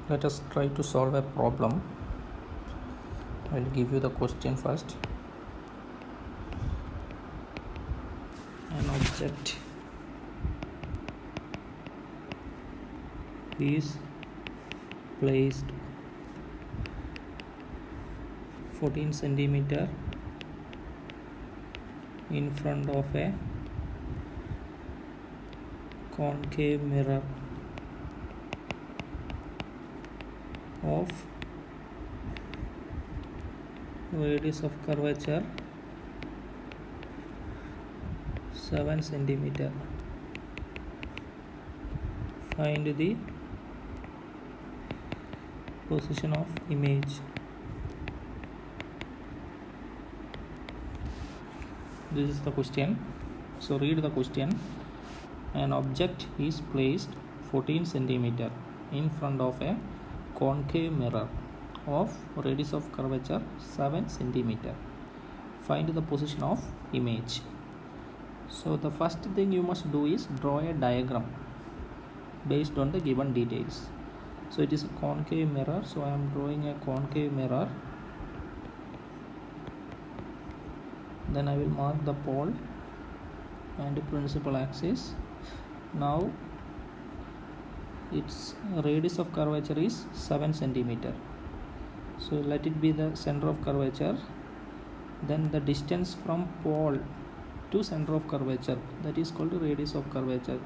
Let us try to solve a problem. I will give you the question first. An object is placed 14 centimeter in front of a concave mirror of radius of curvature 7 centimeter. Find the position of image. This is the question. So read the question. An object is placed 14 centimeter in front of a concave mirror of radius of curvature 7 centimeter. Find the position of image. So the first thing you must do is draw a diagram based on the given details. So it is a concave mirror, so I am drawing a concave mirror. Then I will mark the pole and the principal axis. Now its radius of curvature is 7 centimeter. So let it be the center of curvature. Then the distance from pole to center of curvature, that is called radius of curvature.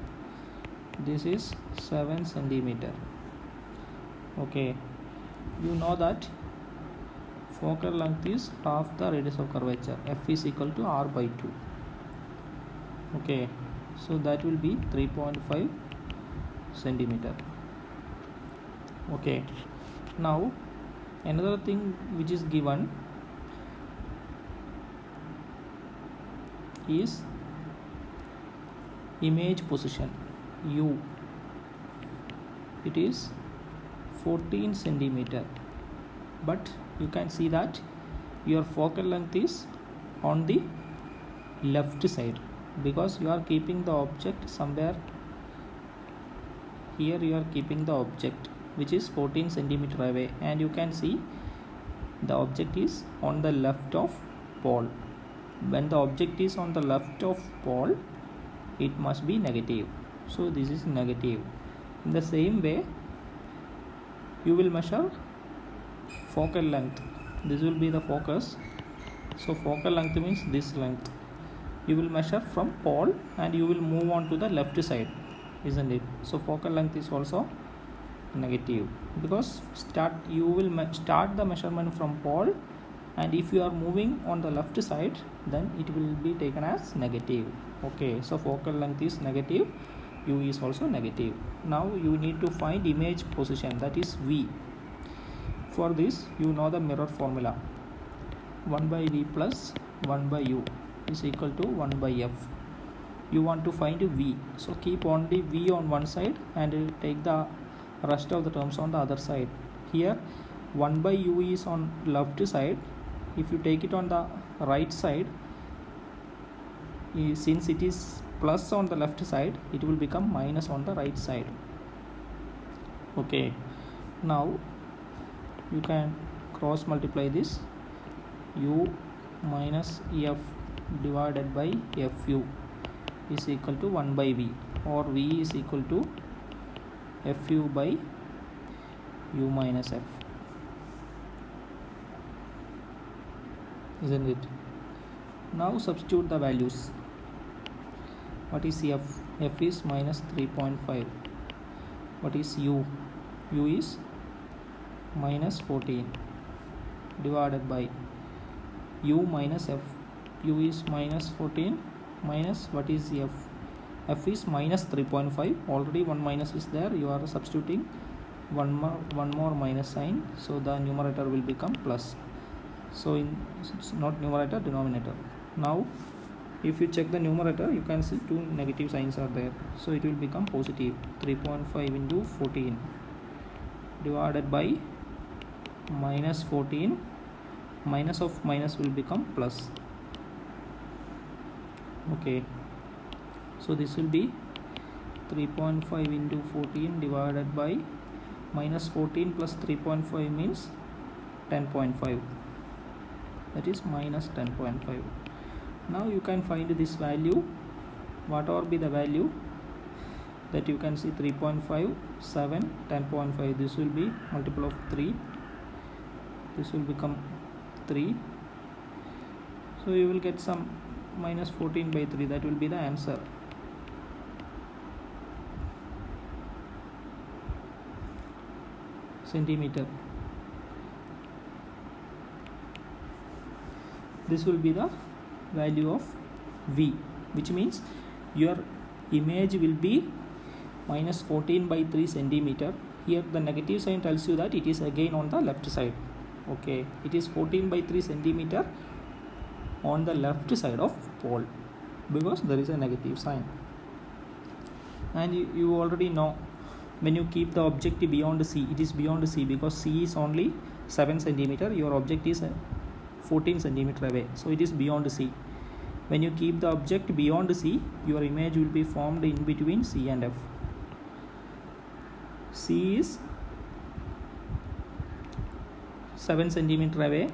This is 7 centimeter. Okay, you know that focal length is half the radius of curvature. F is equal to R by 2. Okay, so that will be 3.5 centimeter. Okay, now another thing which is given is image position U. It is 14 centimeter, but you can see that your focal length is on the left side because you are keeping the object somewhere here. You are keeping the object which is 14 centimeter away, and you can see the object is on the left of pole. When the object is on the left of pole, it must be negative. So this is negative. In the same way, you will measure focal length. This will be the focus. So focal length means this length. You will measure from pole and you will move on to the left side, isn't it? So focal length is also negative because you will start the measurement from pole, and if you are moving on the left side, then it will be taken as negative. Okay, so focal length is negative, U is also negative. Now you need to find image position, that is V. For this, you know the mirror formula. 1 by V plus 1 by U is equal to 1 by F. You want to find V, so keep only V on one side and take the rest of the terms on the other side. Here 1 by U is on left side. If you take it on the right side, since it is plus on the left side, it will become minus on the right side. Okay, now you can cross multiply this. U minus F divided by Fu is equal to 1 by V, or V is equal to Fu by U minus F, isn't it? Now substitute the values. What is F? F is minus 3.5. What is U? U is minus 14 divided by U minus F. U is minus 14 minus what is F? F is minus 3.5. Already one minus is there. You are substituting one more minus sign, so the numerator will become plus. So it's not numerator, denominator. Now if you check the numerator, you can see two negative signs are there, so it will become positive. 3.5 into 14 divided by minus 14, minus of minus will become plus. Okay, so this will be 3.5 into 14 divided by minus 14 plus 3.5 means 10.5, that is minus 10.5. Now you can find this value, whatever be the value that you can see, 3.5, 7, 10.5, this will be multiple of 3, this will become 3, so you will get some minus 14 by 3, that will be the answer. Centimeter. This will be the value of V, which means your image will be minus 14 by 3 centimeter. Here the negative sign tells you that it is again on the left side. Okay, it is 14 by 3 centimeter on the left side of pole because there is a negative sign. And you already know, when you keep the object beyond C, it is beyond C because C is only 7 centimeter, your object is 14 centimeter away, so it is beyond C. When you keep the object beyond C, your image will be formed in between C and F. C is 7 centimeter away,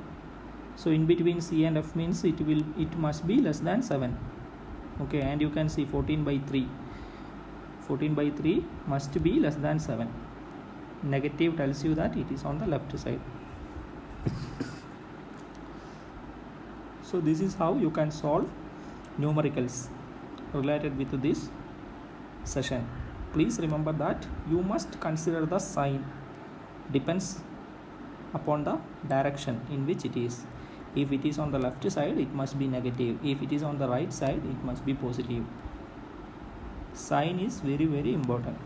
so in between C and F means it must be less than 7. Okay, and you can see 14 by 3. 14 by 3 must be less than 7. Negative tells you that it is on the left side. So this is how you can solve numericals related with this session. Please remember that you must consider the sign depends upon the direction in which it is. If it is on the left side, it must be negative. If it is on the right side, it must be positive. Sign is very, very important.